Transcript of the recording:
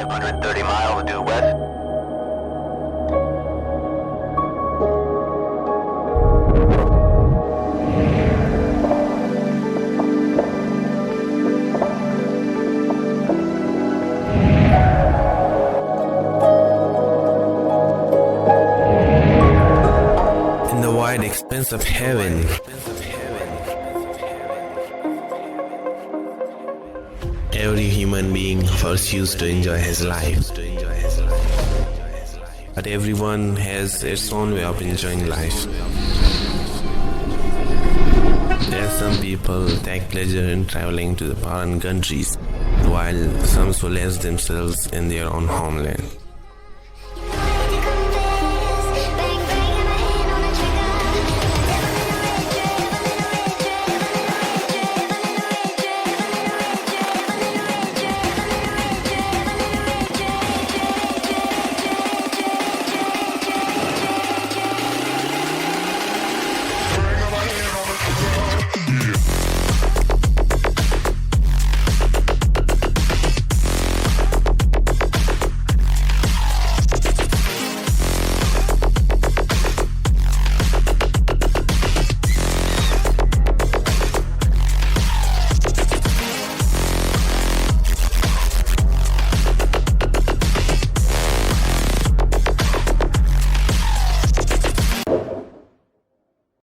530 miles due west. In the wide expanse of heaven, every human being pursues to enjoy his life. But everyone has its own way of enjoying life. There are some people take pleasure in traveling to the foreign countries, while some solace themselves in their own homeland.